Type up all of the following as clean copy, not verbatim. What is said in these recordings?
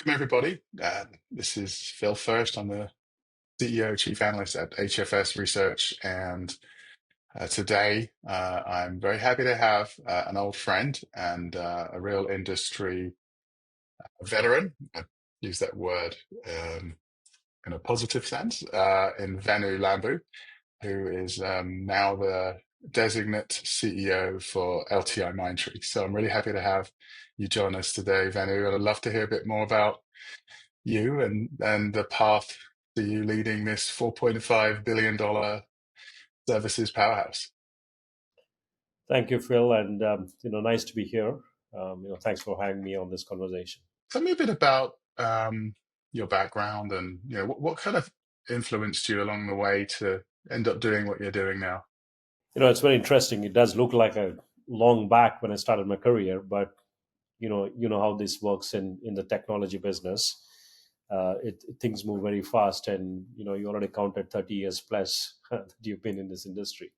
Welcome, everybody. This is Phil Fersht. I'm the CEO, Chief Analyst at HFS Research. And today I'm very happy to have an old friend and a real industry veteran. I use that word in a positive sense, in Venu Lambu, who is now the Designate CEO for LTIMindtree. So I'm really happy to have you join us today, Venu. And I'd love to hear a bit more about you and the path to you leading this $4.5 billion services powerhouse. Thank you, Phil, and nice to be here. Thanks for having me on this conversation. Tell me a bit about your background and what kind of influenced you along the way to end up doing what you're doing now. It's very interesting. It does look like a long back when I started my career, but you know how this works in the technology business. Things move very fast, and you already counted 30 years plus that you've been in this industry.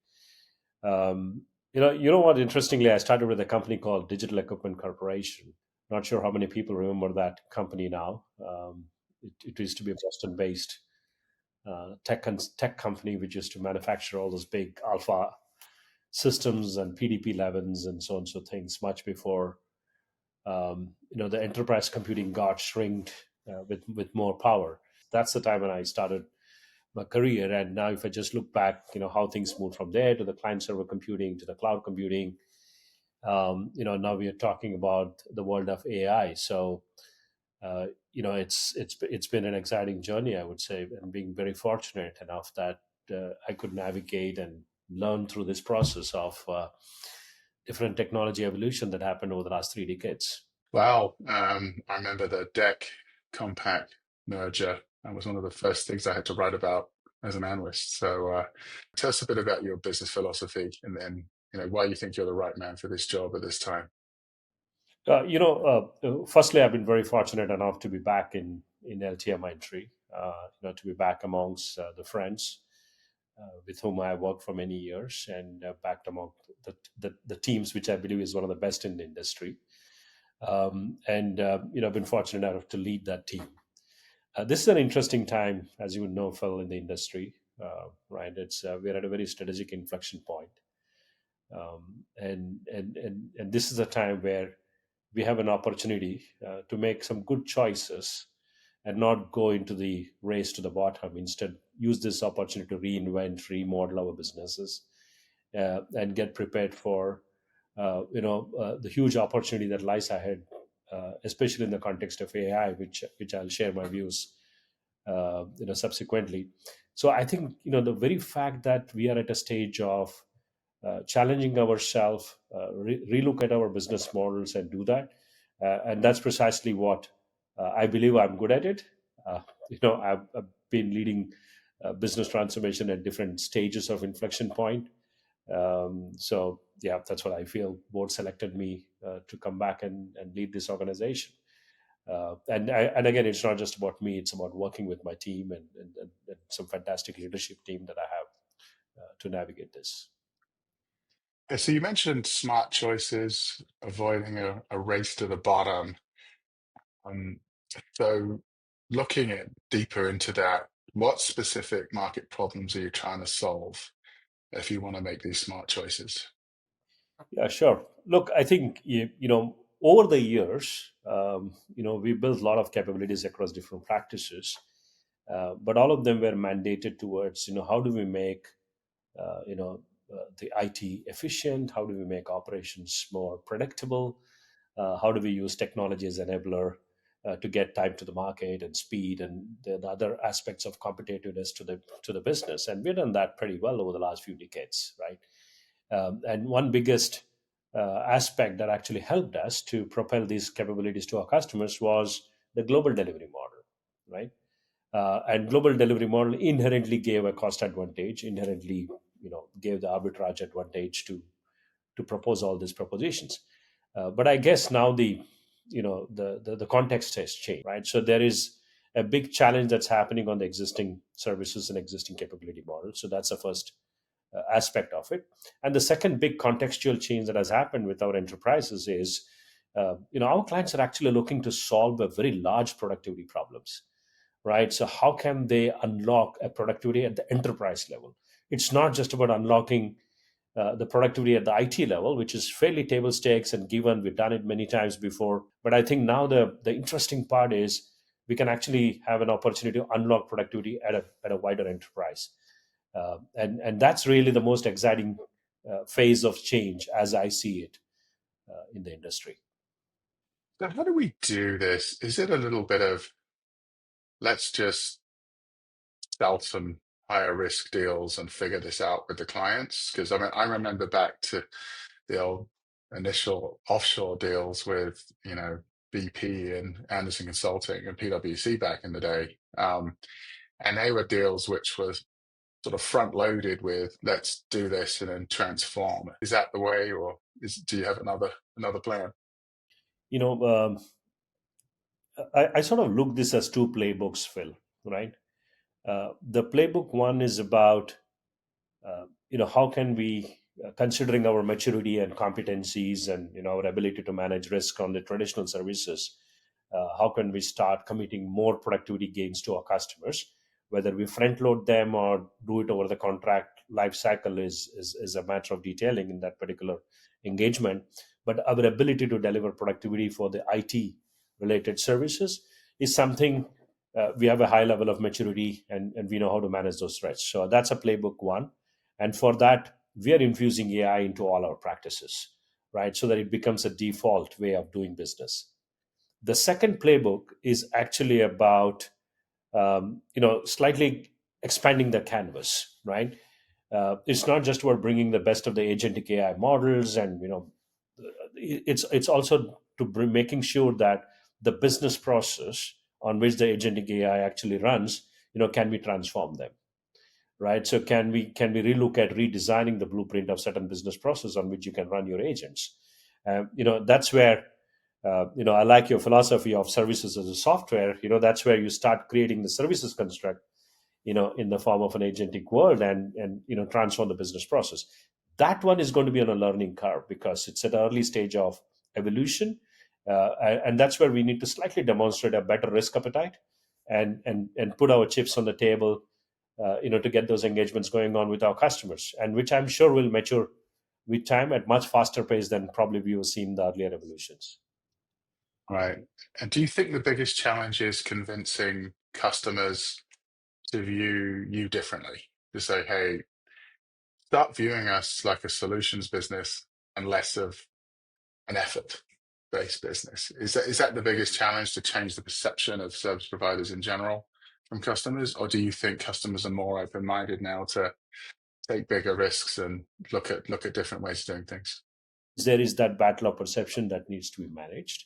You know what? Interestingly, I started with a company called Digital Equipment Corporation. Not sure how many people remember that company now. It used to be a Boston-based tech company which used to manufacture all those big alpha systems and PDP-11s and so on, so things much before the enterprise computing got shrinked with more power. That's the time when I started my career. And now, if I just look back, how things moved from there to the client server computing to the cloud computing. Now we are talking about the world of AI. So it's been an exciting journey, I would say, and being very fortunate enough that I could navigate and learn through this process of different technology evolution that happened over the last 3 decades. Wow. I remember the DEC Compact merger. That was one of the first things I had to write about as an analyst. So tell us a bit about your business philosophy and then why you think you're the right man for this job at this time. Firstly, I've been very fortunate enough to be back in LTIMindtree, to be back amongst the friends with whom I worked for many years, and back among the teams, which I believe is one of the best in the industry. I've been fortunate enough to lead that team. This is an interesting time, as you would know, Phil, in the industry, right? We're at a very strategic inflection point, and this is a time where we have an opportunity to make some good choices and not go into the race to the bottom. Instead, use this opportunity to reinvent, remodel our businesses, and get prepared for the huge opportunity that lies ahead, especially in the context of AI, which I'll share my views subsequently. So I think the very fact that we are at a stage of challenging ourselves, relook at our business models and do that, and that's precisely what I believe I'm good at it. I've been leading business transformation at different stages of inflection point. So yeah, that's what I feel. Board selected me to come back and lead this organization. And again, it's not just about me; it's about working with my team and some fantastic leadership team that I have to navigate this. So you mentioned smart choices, avoiding a race to the bottom. Um, so looking at deeper into that, what specific market problems are you trying to solve if you want to make these smart choices? Yeah, sure. Look, I think over the years, we built a lot of capabilities across different practices, but all of them were mandated towards how do we make the IT efficient? How do we make operations more predictable? How do we use technology as an enabler to get time to the market and speed and the other aspects of competitiveness to the business? And we've done that pretty well over the last few decades, right? And one biggest aspect that actually helped us to propel these capabilities to our customers was the global delivery model, right? And global delivery model inherently gave a cost advantage, inherently gave the arbitrage advantage to propose all these propositions. But I guess now the context has changed, right? So there is a big challenge that's happening on the existing services and existing capability models. So that's the first aspect of it. And the second big contextual change that has happened with our enterprises is our clients are actually looking to solve a very large productivity problems, right? So how can they unlock a productivity at the enterprise level? It's not just about unlocking the productivity at the IT level, which is fairly table stakes and given. We've done it many times before. But I think now the interesting part is we can actually have an opportunity to unlock productivity at a wider enterprise. And that's really the most exciting phase of change as I see it in the industry. So how do we do this? Is it a little bit of let's just sell some higher risk deals and figure this out with the clients? Because I mean, I remember back to the old initial offshore deals with, BP and Anderson Consulting and PwC back in the day. And they were deals which was sort of front loaded with let's do this and then transform. Is that the way, or do you have another plan? You know, I sort of look this as two playbooks, Phil, right? The playbook one is about how can we, considering our maturity and competencies and our ability to manage risk on the traditional services, how can we start committing more productivity gains to our customers, whether we front load them or do it over the contract life cycle is a matter of detailing in that particular engagement. But our ability to deliver productivity for the IT related services is something, we have a high level of maturity, and we know how to manage those threats. So that's a playbook one. And for that, we are infusing AI into all our practices, right? So that it becomes a default way of doing business. The second playbook is actually about, slightly expanding the canvas, right? It's not just about bringing the best of the agentic AI models, and it's also to bring, making sure that the business process on which the agentic AI actually runs, can we transform them, right? So can we relook at redesigning the blueprint of certain business process on which you can run your agents? That's where I like your philosophy of services as a software. That's where you start creating the services construct, in the form of an agentic world, and transform the business process. That one is going to be on a learning curve because it's at an early stage of evolution, and that's where we need to slightly demonstrate a better risk appetite and put our chips on the table, to get those engagements going on with our customers, and which I'm sure will mature with time at much faster pace than probably we have seen the earlier evolutions. Right. And do you think the biggest challenge is convincing customers to view you differently? To say, hey, start viewing us like a solutions business and less of an effort-based business. Is that the biggest challenge, to change the perception of service providers in general from customers? Or do you think customers are more open-minded now to take bigger risks and look at different ways of doing things? There is that battle of perception that needs to be managed.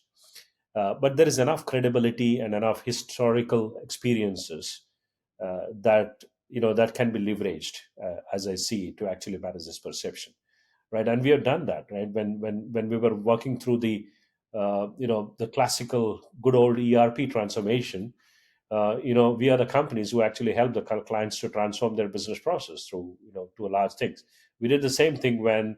But there is enough credibility and enough historical experiences that can be leveraged, as I see, to actually manage this perception, right? And we have done that, right? When we were working through the classical good old ERP transformation, we are the companies who actually help the clients to transform their business process through, to a large things. We did the same thing when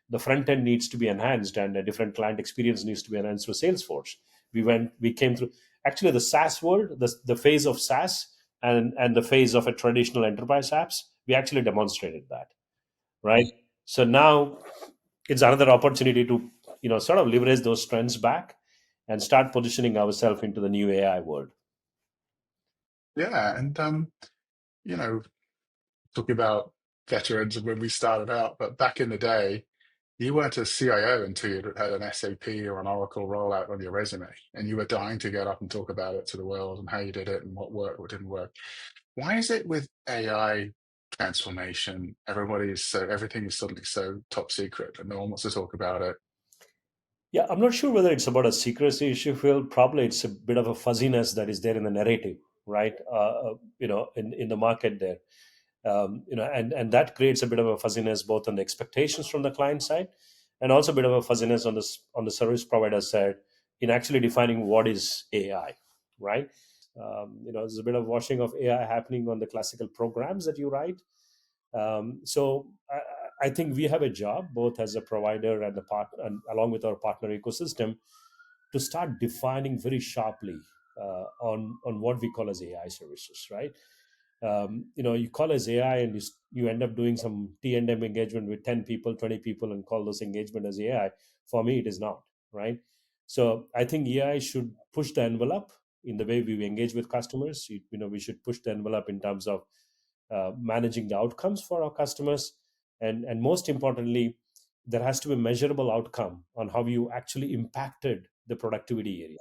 the front end needs to be enhanced and a different client experience needs to be enhanced through Salesforce. We came through actually the SaaS world, the phase of SaaS, and the phase of a traditional enterprise apps. We actually demonstrated that, right? So now it's another opportunity to, sort of leverage those trends back and start positioning ourselves into the new AI world. Yeah, and you know, talking about veterans and when we started out, but back in the day, you weren't a CIO until you had an SAP or an Oracle rollout on your resume, and you were dying to get up and talk about it to the world and how you did it and what worked, what didn't work. Why is it with AI transformation, everything is suddenly so top secret and no one wants to talk about it? Yeah, I'm not sure whether it's about a secrecy issue, Phil. Probably it's a bit of a fuzziness that is there in the narrative, right? In the market there, and that creates a bit of a fuzziness both on the expectations from the client side, and also a bit of a fuzziness on the service provider side in actually defining what is AI, right? There's a bit of washing of AI happening on the classical programs that you write. So I think we have a job both as a provider and the partner, and along with our partner ecosystem, to start defining very sharply on what we call as AI services, right? You call as AI and you end up doing some T&M engagement with 10 people, 20 people and call those engagement as AI. For me, it is not, right? So I think AI should push the envelope in the way we engage with customers. We should push the envelope in terms of managing the outcomes for our customers. And most importantly, there has to be a measurable outcome on how you actually impacted the productivity area,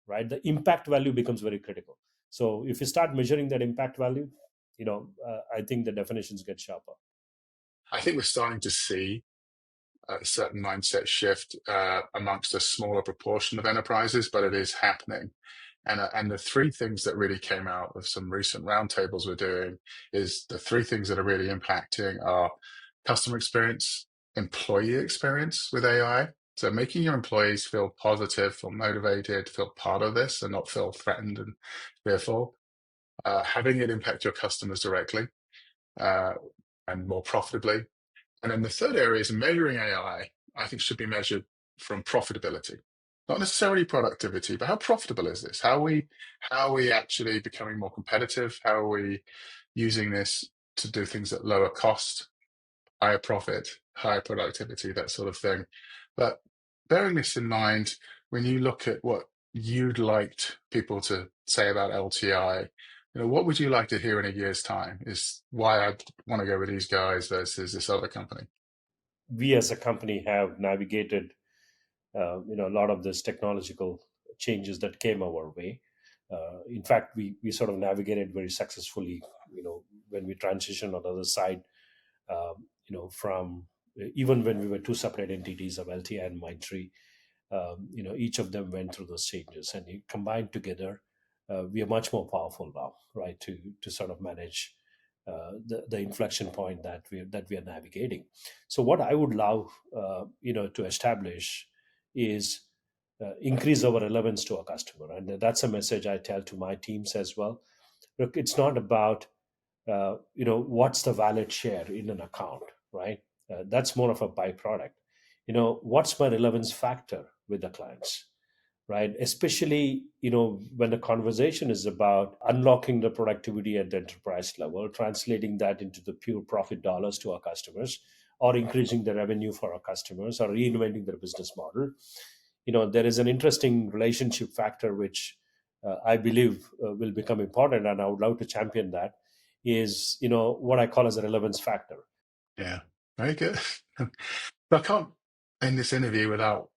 right? The impact value becomes very critical. So if you start measuring that impact value, I think the definitions get sharper. I think we're starting to see a certain mindset shift amongst a smaller proportion of enterprises, but it is happening. And the three things that really came out of some recent roundtables we're doing is the three things that are really impacting are customer experience, employee experience with AI. So making your employees feel positive, feel motivated, feel part of this and not feel threatened and fearful. Having it impact your customers directly uh, and more profitably. And then the third area is measuring I think should be measured from profitability, not necessarily productivity, but how profitable is this? How are we actually becoming more competitive? How are we using this to do things at lower cost, higher profit, higher productivity, that sort of thing. But bearing this in mind, when you look at what you'd liked people to say about LTI, what would you like to hear in a year's time is why I'd want to go with these guys versus this other company. We as a company have navigated a lot of this technological changes that came our way. In fact, we sort of navigated very successfully, when we transitioned on the other side, from even when we were two separate entities of LTI and Mindtree. Each of them went through those changes, and combined together, we are much more powerful now, right? To sort of manage the inflection point that we are navigating. So, what I would love, to establish is increase our relevance to our customer, and that's a message I tell to my teams as well. Look, it's not about what's the wallet share in an account, right? That's more of a byproduct. What's my relevance factor with the clients, right? Especially, when the conversation is about unlocking the productivity at the enterprise level, translating that into the pure profit dollars to our customers, or increasing the revenue for our customers, or reinventing their business model. There is an interesting relationship factor which I believe will become important, and I would love to champion that. Is what I call as a relevance factor. Yeah, very good. But I can't end this interview without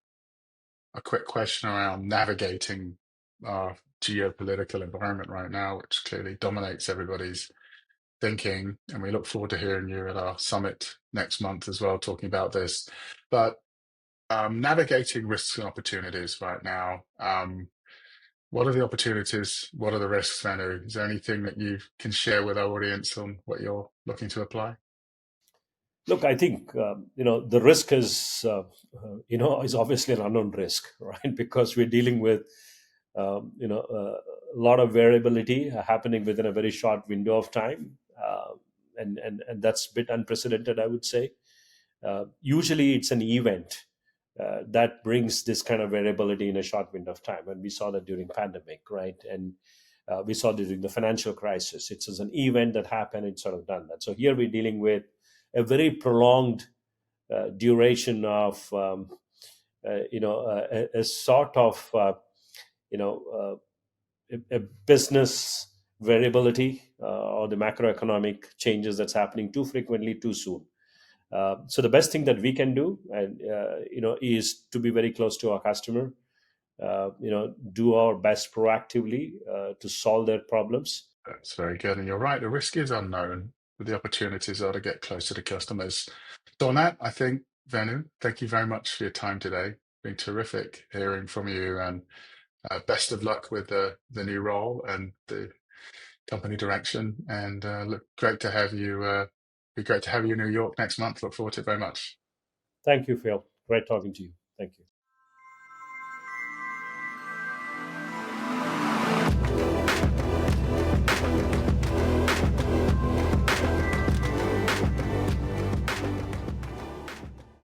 a quick question around navigating our geopolitical environment right now, which clearly dominates everybody's thinking. And we look forward to hearing you at our summit next month as well, talking about this. But navigating risks and opportunities right now. What are the opportunities? What are the risks, Venu? Is there anything that you can share with our audience on what you're looking to apply? Look, I think the risk is obviously an unknown risk, right? Because we're dealing with a lot of variability happening within a very short window of time, and that's a bit unprecedented, I would say. Usually, it's an event that brings this kind of variability in a short window of time, and we saw that during pandemic, right? And we saw during the financial crisis. It's as an event that happened. It's sort of done that. So here we're dealing with a very prolonged duration of a sort of a business variability or the macroeconomic changes that's happening too frequently, too soon. So the best thing that we can do, and is to be very close to our customer. Do our best proactively to solve their problems. That's very good. And you're right, the risk is unknown, but the opportunities are to get closer to customers. So on that, I think, Venu, thank you very much for your time today. It's been terrific hearing from you, and best of luck with the new role and the company direction. And look, great to have you. Be great to have you in New York next month. Look forward to it very much. Thank you, Phil. Great talking to you. Thank you.